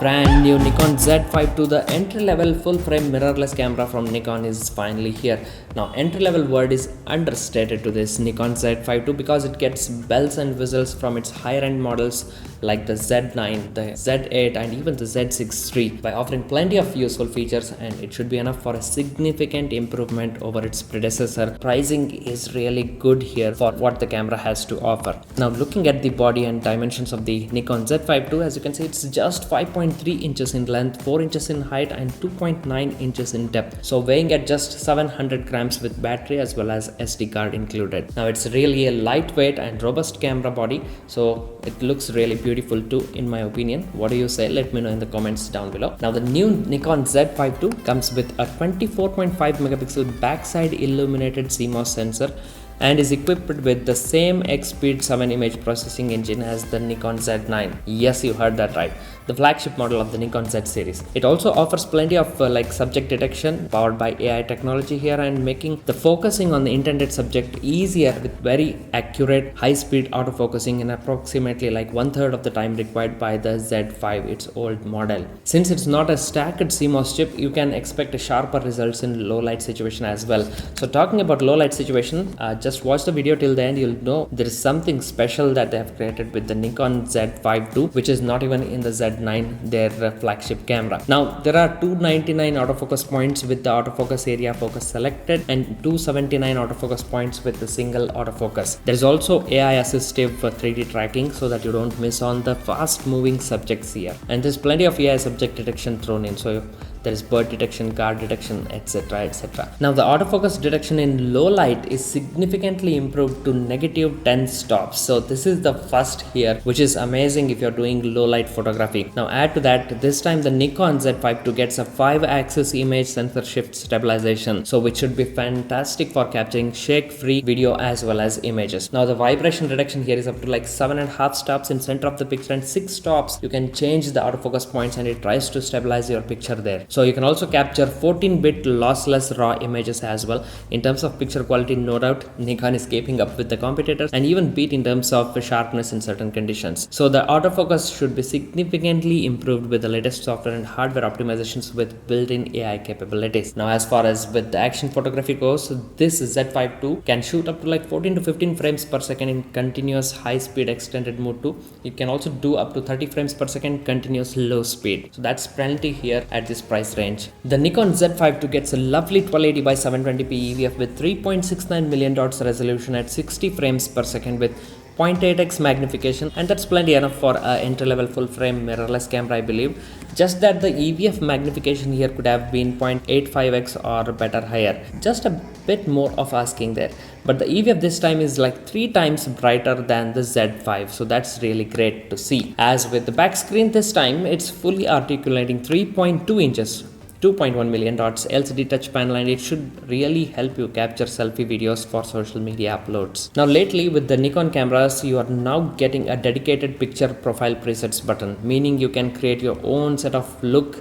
brand new Nikon Z5 the entry-level full-frame mirrorless camera from Nikon is finally here. Now, entry-level word is understated to this Nikon Z52 because it gets bells and whistles from its higher-end models like the Z9, the Z8 and even the Z6 by offering plenty of useful features, and it should be enough for a significant improvement over its predecessor. Pricing is really good here for what the camera has to offer. Now, looking at the body and dimensions of the Nikon Z52, as you can see, it's just 5.3 inches in length, 4 inches in height and 2.9 inches in depth. So weighing at just 700 grams with battery as well as SD card included. Now it's really a lightweight and robust camera body, so it looks really beautiful too in my opinion. What do you say? Let me know in the comments down below. Now the new Nikon Z52 comes with a 24.5 megapixel backside illuminated CMOS sensor and is equipped with the same X-Speed 7 image processing engine as the Nikon Z9. Yes, you heard that right. The flagship model of the Nikon Z series. It also offers plenty of subject detection powered by AI technology here, and making the focusing on the intended subject easier with very accurate high-speed autofocusing in approximately like 1/3 of the time required by the Z5, its old model. Since it's not a stacked CMOS chip, you can expect sharper results in low light situation as well. So talking about low light situation, just watch the video till the end. You'll know there is something special that they have created with the Nikon Z52, which is not even in the Z9, their flagship camera. Now there are 299 autofocus points with the autofocus area focus selected and 279 autofocus points with the single autofocus. There is also AI assistive 3D tracking so that you don't miss on the fast moving subjects here, and there's plenty of AI subject detection thrown in. So there is bird detection, car detection, etc, etc. Now the autofocus detection in low light is significantly improved to -10 stops. So this is the first here, which is amazing if you're doing low light photography. Now add to that, this time the Nikon Z52 gets a 5-axis image sensor shift stabilization, so which should be fantastic for capturing shake-free video as well as images. Now the vibration reduction here is up to like 7.5 stops in center of the picture, and 6 stops you can change the autofocus points and it tries to stabilize your picture there. So you can also capture 14-bit lossless raw images as well. In terms of picture quality, no doubt Nikon is keeping up with the competitors and even beat in terms of sharpness in certain conditions. So the autofocus should be significantly improved with the latest software and hardware optimizations with built-in AI capabilities. Now as far as with the action photography goes, this Z52 can shoot up to like 14 to 15 frames per second in continuous high-speed extended mode too. It can also do up to 30 frames per second continuous low speed. So that's plenty here at this price range. The Nikon Z52 gets a lovely 1280 by 720p EVF with 3.69 million dots resolution at 60 frames per second with 0.8x magnification, and that's plenty enough for an entry-level full-frame mirrorless camera, I believe. Just that the EVF magnification here could have been 0.85x or better higher. Just a bit more of asking there. But the EVF this time is like 3 times brighter than the Z5, so that's really great to see. As with the back screen this time, it's fully articulating 3.2 inches. 2.1 million dots LCD touch panel, and it should really help you capture selfie videos for social media uploads. Now lately with the Nikon cameras, you are now getting a dedicated picture profile presets button, meaning you can create your own set of look.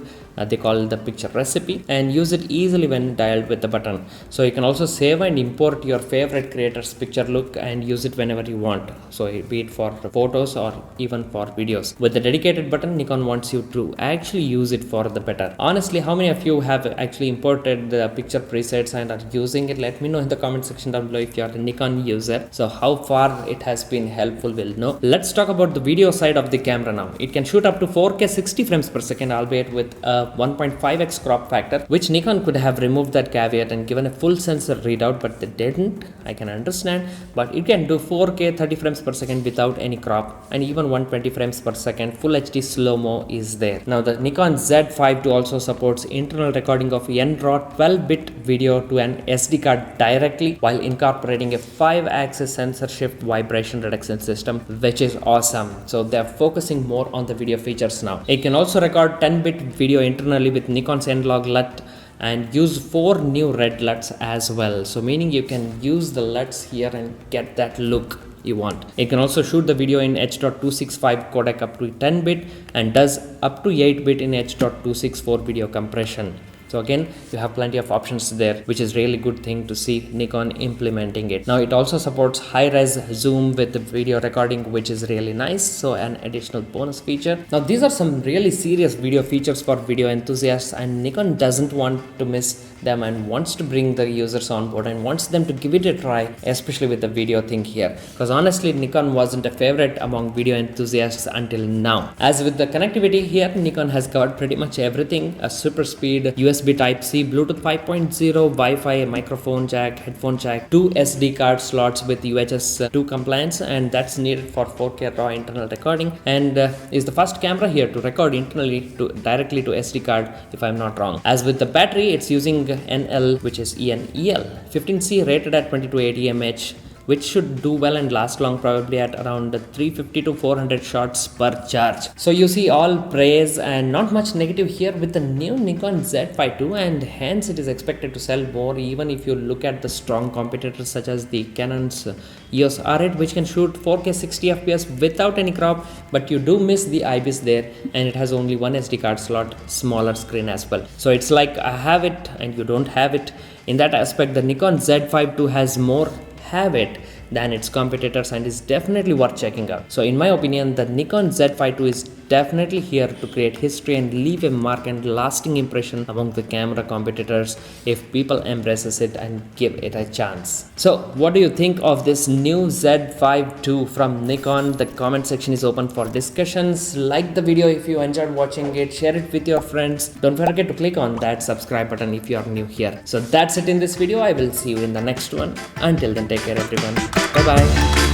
They call it the picture recipe, and use it easily when dialed with the button. So you can also save and import your favorite creator's picture look and use it whenever you want. So be it for photos or even for videos. With the dedicated button, Nikon wants you to actually use it for the better. Honestly, how many of you have actually imported the picture presets and are using it? Let me know in the comment section down below if you are a Nikon user. So how far it has been helpful, we'll know. Let's talk about the video side of the camera now. It can shoot up to 4K 60 frames per second, albeit with a 1.5x crop factor, which Nikon could have removed that caveat and given a full sensor readout, but they didn't. I can understand, but it can do 4K 30 frames per second without any crop, and even 120 frames per second full HD slow-mo is there. Now the Nikon Z52 also supports internal recording of NRAW 12-bit video to an SD card directly, while incorporating a 5-axis sensor shift vibration reduction system, which is awesome. So they're focusing more on the video features now. It can also record 10-bit video internally with Nikon's N-Log LUT and use 4 new red LUTs as well. So meaning you can use the LUTs here and get that look you want. It can also shoot the video in H.265 codec up to 10-bit and does up to 8-bit in H.264 video compression. So again, you have plenty of options there, which is really good thing to see Nikon implementing it. Now it also supports high-res zoom with the video recording, which is really nice, so an additional bonus feature. Now these are some really serious video features for video enthusiasts, and Nikon doesn't want to miss them and wants to bring the users on board and wants them to give it a try, especially with the video thing here, because honestly Nikon wasn't a favorite among video enthusiasts until now. As with the connectivity here, Nikon has covered pretty much everything: a super speed USB Type-C, Bluetooth 5.0, Wi-Fi, microphone jack, headphone jack, 2 SD card slots with UHS 2 compliance, and that's needed for 4K raw internal recording, and is the first camera here to record internally directly to SD card, if I'm not wrong. As with the battery, it's using NL, which is ENEL 15C, rated at 2280 mAh, which should do well and last long, probably at around 350 to 400 shots per charge. So you see all praise and not much negative here with the new Nikon Z52, and hence it is expected to sell more, even if you look at the strong competitors such as the Canon's EOS R8, which can shoot 4K 60 FPS without any crop, but you do miss the IBIS there, and it has only one SD card slot, smaller screen as well. So it's like I have it and you don't have it. In that aspect, the Nikon Z52 has more have it than its competitors and is definitely worth checking out. So in my opinion, the Nikon Z52 is definitely here to create history and leave a mark and lasting impression among the camera competitors if people embraces it and give it a chance. So what do you think of this new Z52 from Nikon? The comment section is open for discussions. Like the video if you enjoyed watching it, share it with your friends. Don't forget to click on that subscribe button if you are new here. So that's it in this video. I will see you in the next one. Until then, take care everyone. Bye bye.